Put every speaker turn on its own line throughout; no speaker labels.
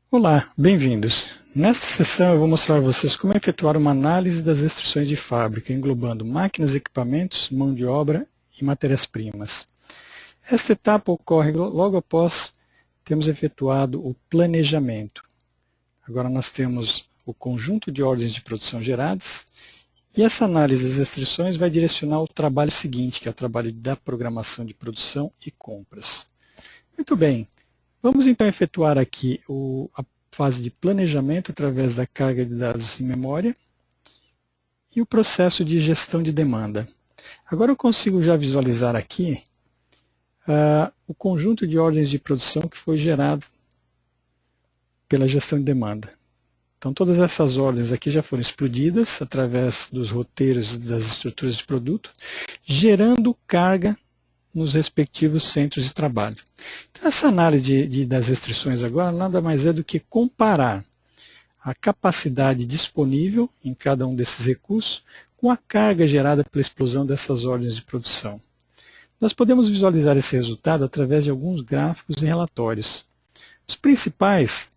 Olá, bem-vindos. Nesta sessão eu vou mostrar a vocês como efetuar uma análise das restrições de fábrica, englobando máquinas, equipamentos, mão de obra e matérias-primas. Esta etapa ocorre logo após termos efetuado o planejamento. Agora nós temos o conjunto de ordens de produção geradas e essa análise das restrições vai direcionar o trabalho seguinte, que é o trabalho da programação de produção e compras. Muito bem. Vamos então efetuar aqui a fase de planejamento através da carga de dados em memória e o processo de gestão de demanda. Agora eu consigo já visualizar aqui o conjunto de ordens de produção que foi gerado pela gestão de demanda. Então todas essas ordens aqui já foram explodidas através dos roteiros e das estruturas de produto, gerando carga nos respectivos centros de trabalho. Então, essa análise das restrições agora nada mais é do que comparar a capacidade disponível em cada um desses recursos com a carga gerada pela explosão dessas ordens de produção. Nós podemos visualizar esse resultado através de alguns gráficos e relatórios. Os principais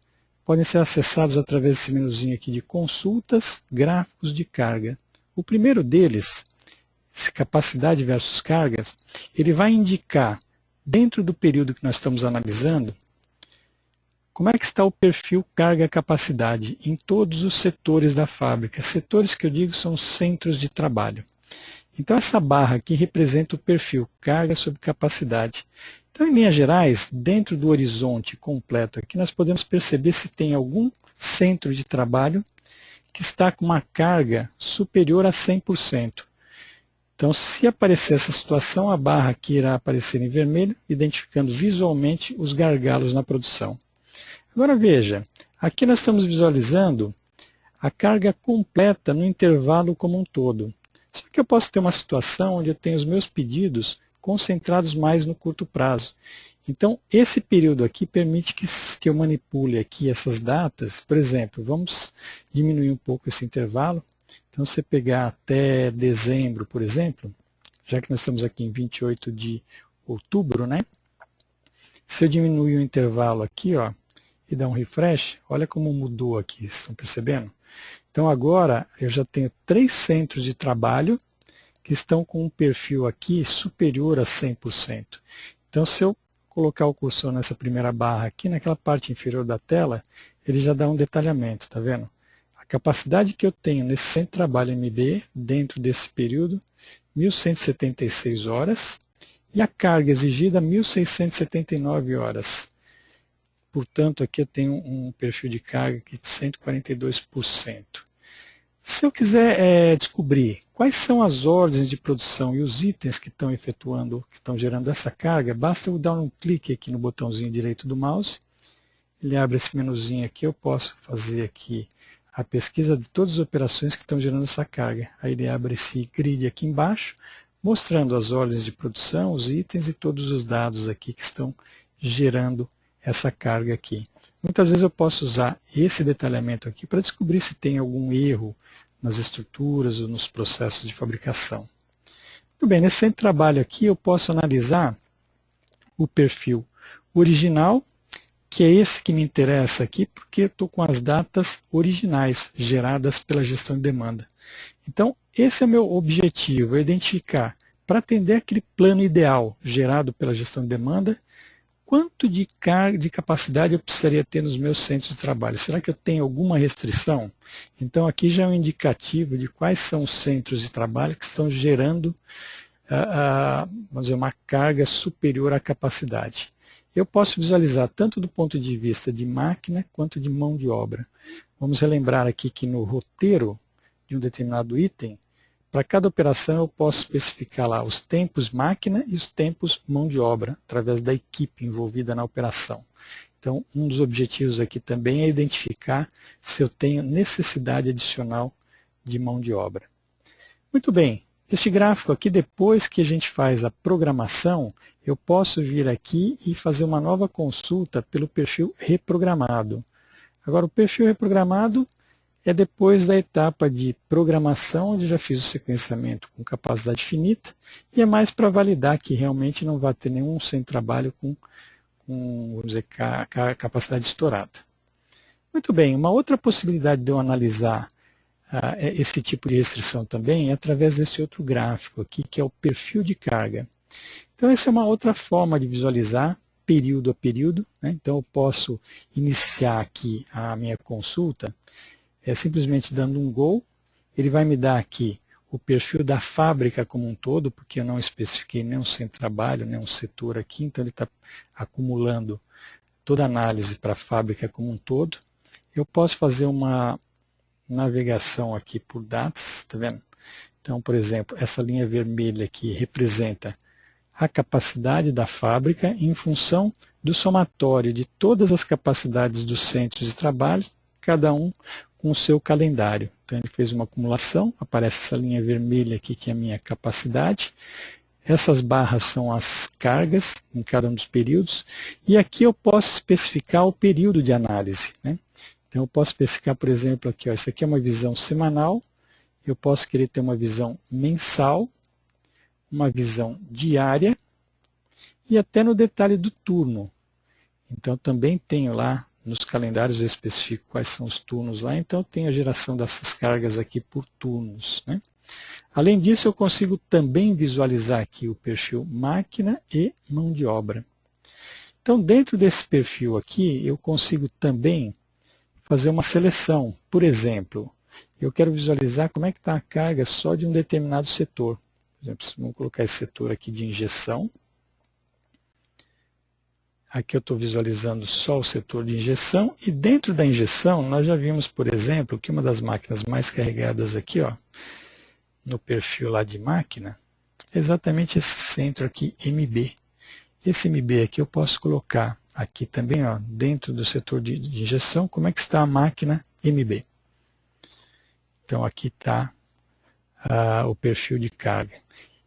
podem ser acessados através desse menuzinho aqui de consultas, gráficos de carga. O primeiro deles, capacidade versus cargas, ele vai indicar, dentro do período que nós estamos analisando, como é que está o perfil carga-capacidade em todos os setores da fábrica. Setores que eu digo são centros de trabalho. Então essa barra aqui representa o perfil carga sobre capacidade. Então, em linhas gerais, dentro do horizonte completo aqui, nós podemos perceber se tem algum centro de trabalho que está com uma carga superior a 100%. Então, se aparecer essa situação, a barra aqui irá aparecer em vermelho, identificando visualmente os gargalos na produção. Agora veja, aqui nós estamos visualizando a carga completa no intervalo como um todo. Só que eu posso ter uma situação onde eu tenho os meus pedidos concentrados mais no curto prazo. Então, esse período aqui permite que eu manipule aqui essas datas. Por exemplo, vamos diminuir um pouco esse intervalo. Então, se você pegar até dezembro, por exemplo, já que nós estamos aqui em 28 de outubro, né? Se eu diminuir o intervalo aqui, ó, e dar um refresh, olha como mudou aqui, vocês estão percebendo? Então, agora eu já tenho 3 centros de trabalho que estão com um perfil aqui superior a 100%. Então, se eu colocar o cursor nessa primeira barra aqui, naquela parte inferior da tela, ele já dá um detalhamento, tá vendo? A capacidade que eu tenho nesse centro de trabalho MB, dentro desse período, 1.176 horas, e a carga exigida, 1.679 horas. Portanto, aqui eu tenho um perfil de carga aqui de 142%. Se eu quiser descobrir quais são as ordens de produção e os itens que estão efetuando, que estão gerando essa carga, basta eu dar um clique aqui no botãozinho direito do mouse, ele abre esse menuzinho aqui, eu posso fazer aqui a pesquisa de todas as operações que estão gerando essa carga. Aí ele abre esse grid aqui embaixo, mostrando as ordens de produção, os itens e todos os dados aqui que estão gerando essa carga aqui. Muitas vezes eu posso usar esse detalhamento aqui para descobrir se tem algum erro nas estruturas ou nos processos de fabricação. Muito bem, nesse centro de trabalho aqui eu posso analisar o perfil original, que é esse que me interessa aqui, porque eu estou com as datas originais geradas pela gestão de demanda. Então, esse é o meu objetivo, é identificar, para atender aquele plano ideal gerado pela gestão de demanda, quanto de carga, de capacidade eu precisaria ter nos meus centros de trabalho? Será que eu tenho alguma restrição? Então aqui já é um indicativo de quais são os centros de trabalho que estão gerando vamos dizer, uma carga superior à capacidade. Eu posso visualizar tanto do ponto de vista de máquina quanto de mão de obra. Vamos relembrar aqui que no roteiro de um determinado item, para cada operação eu posso especificar lá os tempos máquina e os tempos mão de obra, através da equipe envolvida na operação. Então, um dos objetivos aqui também é identificar se eu tenho necessidade adicional de mão de obra. Muito bem, este gráfico aqui, depois que a gente faz a programação, eu posso vir aqui e fazer uma nova consulta pelo perfil reprogramado. Agora, o perfil reprogramado é depois da etapa de programação, onde já fiz o sequenciamento com capacidade finita, e é mais para validar que realmente não vai ter nenhum sem trabalho com vamos dizer, capacidade estourada. Muito bem, uma outra possibilidade de eu analisar esse tipo de restrição também é através desse outro gráfico aqui, que é o perfil de carga. Então, essa é uma outra forma de visualizar período a período, né? Então, eu posso iniciar aqui a minha consulta simplesmente dando um Go. Ele vai me dar aqui o perfil da fábrica como um todo, porque eu não especifiquei nenhum centro de trabalho, nenhum setor aqui, então ele está acumulando toda a análise para a fábrica como um todo. Eu posso fazer uma navegação aqui por datas, tá vendo? Então, por exemplo, essa linha vermelha aqui representa a capacidade da fábrica em função do somatório de todas as capacidades dos centros de trabalho, cada um com o seu calendário. Então, ele fez uma acumulação, aparece essa linha vermelha aqui, que é a minha capacidade. Essas barras são as cargas em cada um dos períodos. E aqui eu posso especificar o período de análise, né? Então, eu posso especificar, por exemplo, aqui, ó, isso aqui é uma visão semanal. Eu posso querer ter uma visão mensal, uma visão diária e até no detalhe do turno. Então, também tenho lá nos calendários, eu especifico quais são os turnos lá, então eu tenho a geração dessas cargas aqui por turnos, né? Além disso, eu consigo também visualizar aqui o perfil máquina e mão de obra. Então, dentro desse perfil aqui, eu consigo também fazer uma seleção. Por exemplo, eu quero visualizar como é que está a carga só de um determinado setor. Por exemplo, vamos colocar esse setor aqui de injeção. Aqui eu estou visualizando só o setor de injeção. E dentro da injeção, nós já vimos, por exemplo, que uma das máquinas mais carregadas aqui, ó, no perfil lá de máquina, é exatamente esse centro aqui, MB. Esse MB aqui eu posso colocar aqui também, ó, dentro do setor de injeção, como é que está a máquina MB. Então aqui está o perfil de carga.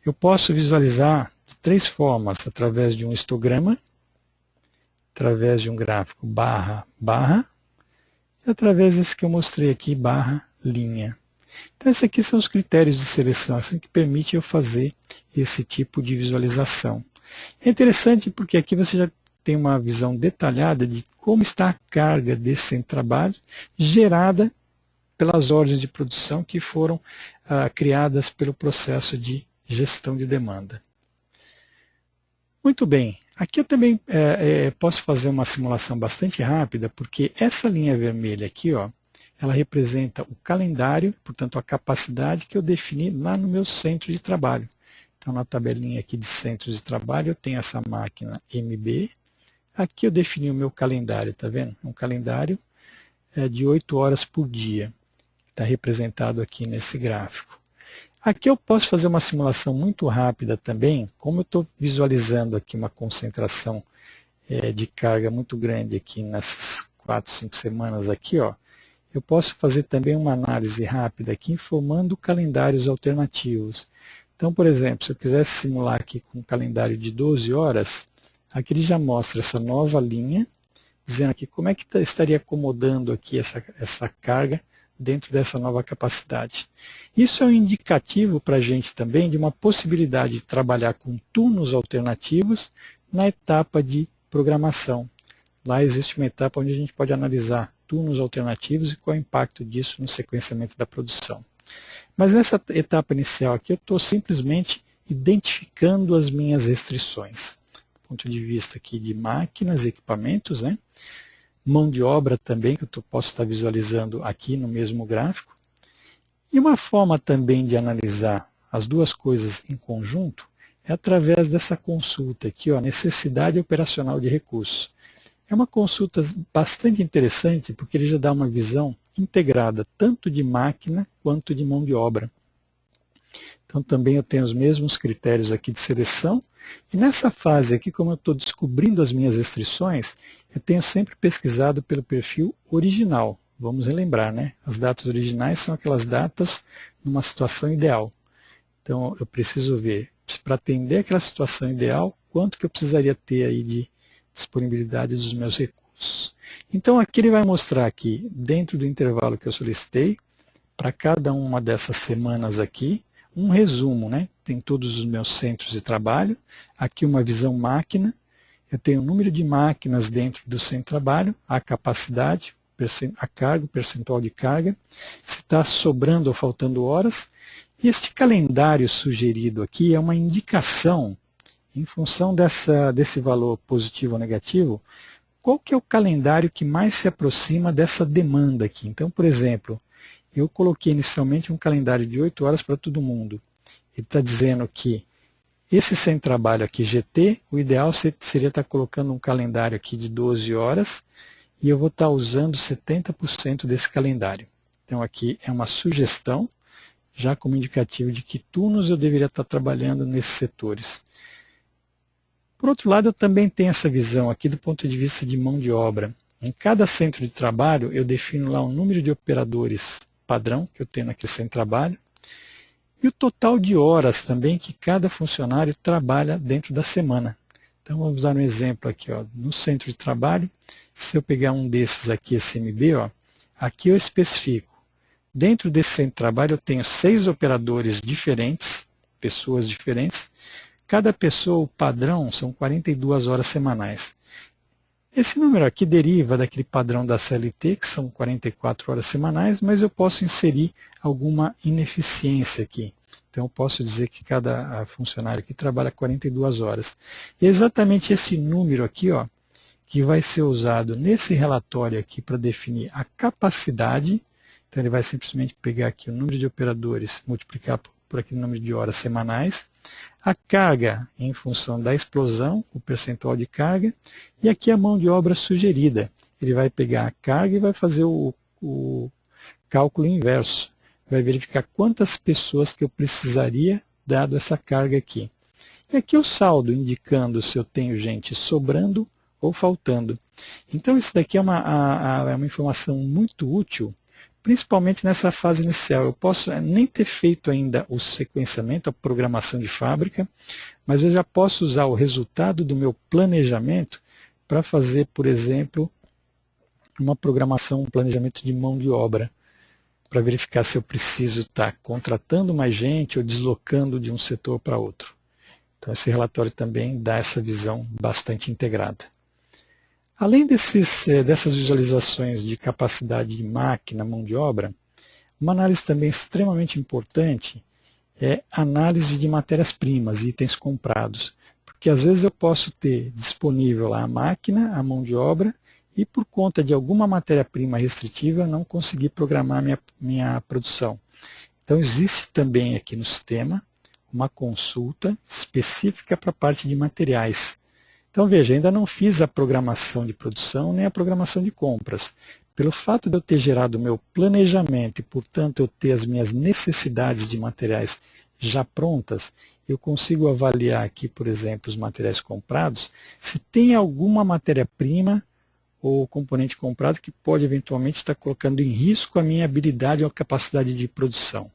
Eu posso visualizar de três formas, através de um histograma, através de um gráfico barra, barra, e através desse que eu mostrei aqui, barra, linha. Então esses aqui são os critérios de seleção, assim que permite eu fazer esse tipo de visualização. É interessante porque aqui você já tem uma visão detalhada de como está a carga desse centro de trabalho gerada pelas ordens de produção que foram criadas pelo processo de gestão de demanda. Muito bem, aqui eu também posso fazer uma simulação bastante rápida, porque essa linha vermelha aqui, ó, ela representa o calendário, portanto a capacidade que eu defini lá no meu centro de trabalho. Então na tabelinha aqui de centros de trabalho eu tenho essa máquina MB, aqui eu defini o meu calendário, tá vendo? Um calendário de 8 horas por dia, está representado aqui nesse gráfico. Aqui eu posso fazer uma simulação muito rápida também, como eu estou visualizando aqui uma concentração de carga muito grande aqui nessas 4, 5 semanas aqui, ó, eu posso fazer também uma análise rápida aqui informando calendários alternativos. Então, por exemplo, se eu quisesse simular aqui com um calendário de 12 horas, aqui ele já mostra essa nova linha, dizendo aqui como é que estaria acomodando aqui essa carga dentro dessa nova capacidade. Isso é um indicativo para a gente também de uma possibilidade de trabalhar com turnos alternativos na etapa de programação. Lá existe uma etapa onde a gente pode analisar turnos alternativos e qual é o impacto disso no sequenciamento da produção. Mas nessa etapa inicial aqui eu estou simplesmente identificando as minhas restrições. Do ponto de vista aqui de máquinas, equipamentos, né? Mão de obra também, que eu posso estar visualizando aqui no mesmo gráfico. E uma forma também de analisar as duas coisas em conjunto é através dessa consulta aqui, ó, necessidade operacional de recursos. É uma consulta bastante interessante porque ele já dá uma visão integrada tanto de máquina quanto de mão de obra. Então também eu tenho os mesmos critérios aqui de seleção. E nessa fase aqui, como eu estou descobrindo as minhas restrições, eu tenho sempre pesquisado pelo perfil original. Vamos relembrar, né? As datas originais são aquelas datas numa situação ideal. Então eu preciso ver, para atender aquela situação ideal, quanto que eu precisaria ter aí de disponibilidade dos meus recursos. Então aqui ele vai mostrar aqui, dentro do intervalo que eu solicitei, para cada uma dessas semanas aqui, um resumo, né? Tem todos os meus centros de trabalho, aqui uma visão máquina, eu tenho o número de máquinas dentro do centro de trabalho, a capacidade, a carga, o percentual de carga, se está sobrando ou faltando horas. E este calendário sugerido aqui é uma indicação, em função desse valor positivo ou negativo, qual que é o calendário que mais se aproxima dessa demanda aqui. Então, por exemplo, eu coloquei inicialmente um calendário de 8 horas para todo mundo. Ele está dizendo que esse sem trabalho aqui, GT, o ideal seria estar colocando um calendário aqui de 12 horas e eu vou estar usando 70% desse calendário. Então aqui é uma sugestão, já como indicativo de que turnos eu deveria estar trabalhando nesses setores. Por outro lado, eu também tenho essa visão aqui do ponto de vista de mão de obra. Em cada centro de trabalho, eu defino lá um número de operadores padrão que eu tenho naquele centro de trabalho, e o total de horas também que cada funcionário trabalha dentro da semana. Então vamos dar um exemplo aqui, ó, no centro de trabalho, se eu pegar um desses aqui, SMB, ó, aqui eu especifico. Dentro desse centro de trabalho eu tenho 6 operadores diferentes, pessoas diferentes. Cada pessoa, o padrão, são 42 horas semanais. Esse número aqui deriva daquele padrão da CLT, que são 44 horas semanais, mas eu posso inserir alguma ineficiência aqui. Então eu posso dizer que cada funcionário aqui trabalha 42 horas. E é exatamente esse número aqui, ó, que vai ser usado nesse relatório aqui para definir a capacidade. Então ele vai simplesmente pegar aqui o número de operadores, multiplicar por aquele número de horas semanais, a carga em função da explosão, o percentual de carga, e aqui a mão de obra sugerida. Ele vai pegar a carga e vai fazer o cálculo inverso. Vai verificar quantas pessoas que eu precisaria dado essa carga aqui. E aqui o saldo, indicando se eu tenho gente sobrando ou faltando. Então isso daqui é uma informação muito útil, principalmente nessa fase inicial. Eu posso nem ter feito ainda o sequenciamento, a programação de fábrica, mas eu já posso usar o resultado do meu planejamento para fazer, por exemplo, uma programação, um planejamento de mão de obra, para verificar se eu preciso estar contratando mais gente ou deslocando de um setor para outro. Então esse relatório também dá essa visão bastante integrada. Além dessas visualizações de capacidade de máquina, mão de obra, uma análise também extremamente importante é a análise de matérias-primas, itens comprados. Porque às vezes eu posso ter disponível lá a máquina, a mão de obra, e por conta de alguma matéria-prima restritiva eu não conseguir programar minha produção. Então existe também aqui no sistema uma consulta específica para a parte de materiais. Então veja, ainda não fiz a programação de produção nem a programação de compras. Pelo fato de eu ter gerado o meu planejamento e, portanto, eu ter as minhas necessidades de materiais já prontas, eu consigo avaliar aqui, por exemplo, os materiais comprados, se tem alguma matéria-prima ou componente comprado que pode eventualmente estar colocando em risco a minha habilidade ou capacidade de produção.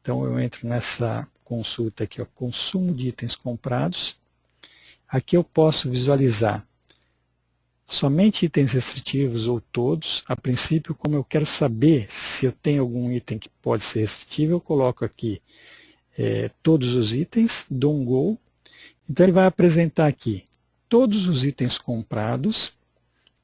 Então eu entro nessa consulta aqui, ó, consumo de itens comprados. Aqui eu posso visualizar somente itens restritivos ou todos. A princípio, como eu quero saber se eu tenho algum item que pode ser restritivo, eu coloco aqui todos os itens, dou um Go. Então ele vai apresentar aqui todos os itens comprados.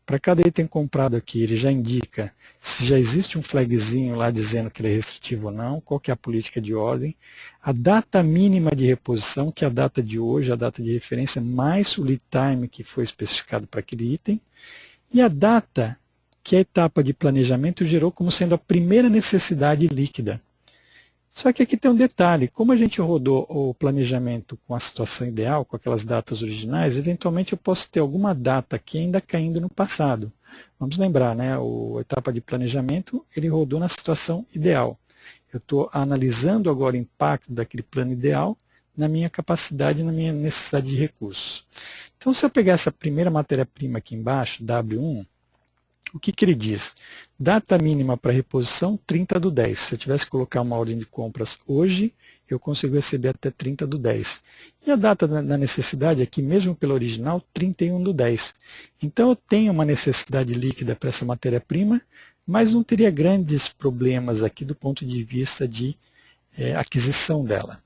Para cada item comprado aqui, ele já indica se já existe um flagzinho lá dizendo que ele é restritivo ou não, qual que é a política de ordem, a data mínima de reposição, que é a data de hoje, a data de referência, mais o lead time que foi especificado para aquele item, e a data que a etapa de planejamento gerou como sendo a primeira necessidade líquida. Só que aqui tem um detalhe, como a gente rodou o planejamento com a situação ideal, com aquelas datas originais, eventualmente eu posso ter alguma data aqui ainda caindo no passado. Vamos lembrar, né, a etapa de planejamento, ele rodou na situação ideal. Eu estou analisando agora o impacto daquele plano ideal na minha capacidade, na minha necessidade de recursos. Então, se eu pegar essa primeira matéria-prima aqui embaixo, W1, o que ele diz? Data mínima para reposição, 30/10. Se eu tivesse que colocar uma ordem de compras hoje, eu consigo receber até 30/10. E a data da necessidade aqui, mesmo pela original, 31/10. Então eu tenho uma necessidade líquida para essa matéria-prima, mas não teria grandes problemas aqui do ponto de vista de aquisição dela.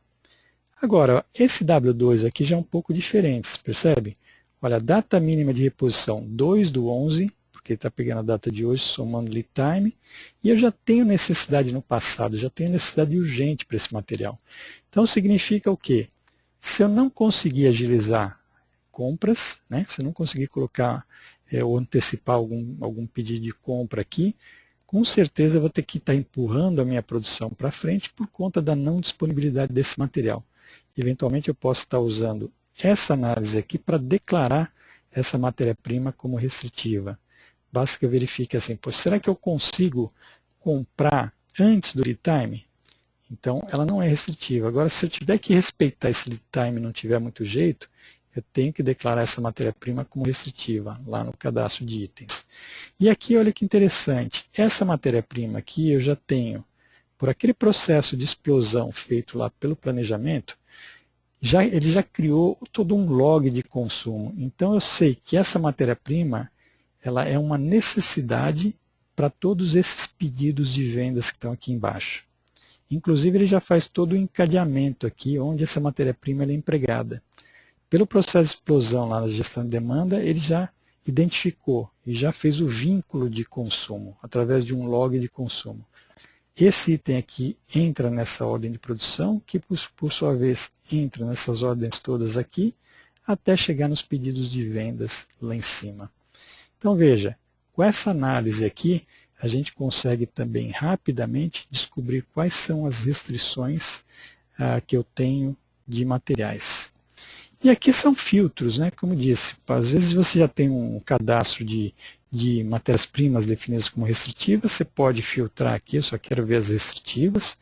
Agora, esse W2 aqui já é um pouco diferente, percebe? Olha, a data mínima de reposição 2/11, porque está pegando a data de hoje, somando lead time, e eu já tenho necessidade no passado, já tenho necessidade urgente para esse material. Então significa o quê? Se eu não conseguir agilizar compras, né, se eu não conseguir colocar ou antecipar algum pedido de compra aqui, com certeza eu vou ter que estar empurrando a minha produção para frente por conta da não disponibilidade desse material. Eventualmente eu posso estar usando essa análise aqui para declarar essa matéria-prima como restritiva. Basta que eu verifique assim, pô, será que eu consigo comprar antes do lead time? Então ela não é restritiva. Agora, se eu tiver que respeitar esse lead time e não tiver muito jeito, eu tenho que declarar essa matéria-prima como restritiva, lá no cadastro de itens. E aqui, olha que interessante, essa matéria-prima aqui eu já tenho, por aquele processo de explosão feito lá pelo planejamento, ele já criou todo um log de consumo. Então eu sei que essa matéria-prima ela é uma necessidade para todos esses pedidos de vendas que estão aqui embaixo. Inclusive ele já faz todo o encadeamento aqui, onde essa matéria-prima é empregada. Pelo processo de explosão lá na gestão de demanda, ele já identificou e já fez o vínculo de consumo, através de um log de consumo. Esse item aqui entra nessa ordem de produção, que por sua vez entra nessas ordens todas aqui, até chegar nos pedidos de vendas lá em cima. Então veja, com essa análise aqui, a gente consegue também rapidamente descobrir quais são as restrições que eu tenho de materiais. E aqui são filtros, né? Como disse, às vezes você já tem um cadastro de matérias-primas definidas como restritivas, você pode filtrar aqui, eu só quero ver as restritivas,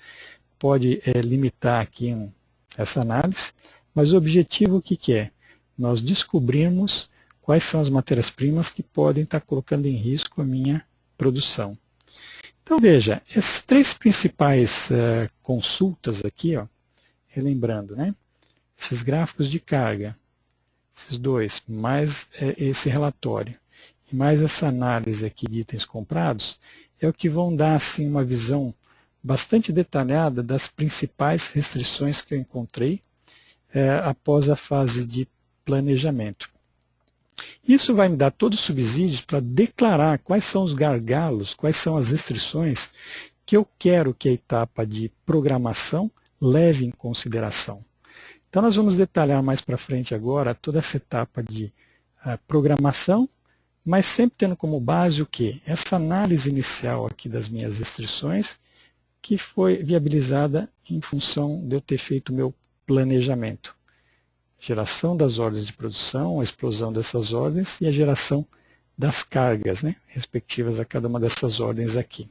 pode limitar aqui essa análise, mas o objetivo o que é? Nós descobrirmos quais são as matérias-primas que podem estar colocando em risco a minha produção. Então veja, essas três principais consultas aqui, ó, relembrando, né? Esses gráficos de carga, esses dois, mais esse relatório, e mais essa análise aqui de itens comprados, é o que vão dar assim, uma visão bastante detalhada das principais restrições que eu encontrei após a fase de planejamento. Isso vai me dar todos os subsídios para declarar quais são os gargalos, quais são as restrições que eu quero que a etapa de programação leve em consideração. Então nós vamos detalhar mais para frente agora toda essa etapa de programação, mas sempre tendo como base o quê? Essa análise inicial aqui das minhas restrições, que foi viabilizada em função de eu ter feito o meu planejamento. Geração das ordens de produção, a explosão dessas ordens e a geração das cargas, né, respectivas a cada uma dessas ordens aqui.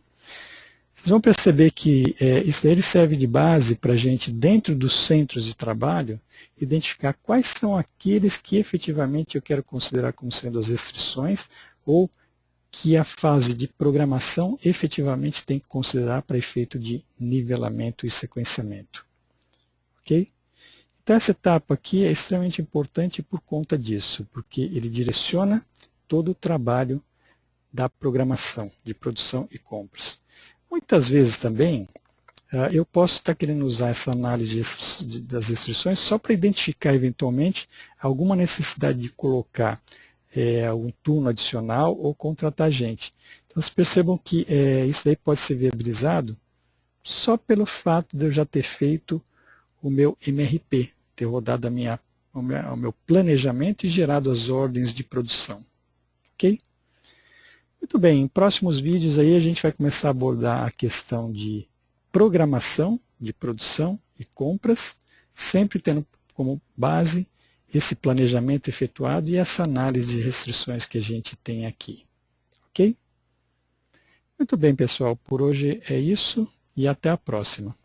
Vocês vão perceber que isso daí serve de base para a gente, dentro dos centros de trabalho, identificar quais são aqueles que efetivamente eu quero considerar como sendo as restrições ou que a fase de programação efetivamente tem que considerar para efeito de nivelamento e sequenciamento. Ok? Então essa etapa aqui é extremamente importante por conta disso, porque ele direciona todo o trabalho da programação, de produção e compras. Muitas vezes também eu posso estar querendo usar essa análise das restrições só para identificar eventualmente alguma necessidade de colocar algum turno adicional ou contratar gente. Então vocês percebam que isso daí pode ser viabilizado só pelo fato de eu já ter feito o meu MRP, ter rodado o meu planejamento e gerado as ordens de produção. Ok? Muito bem, em próximos vídeos aí a gente vai começar a abordar a questão de programação, de produção e compras, sempre tendo como base esse planejamento efetuado e essa análise de restrições que a gente tem aqui. Ok? Muito bem, pessoal, por hoje é isso e até a próxima.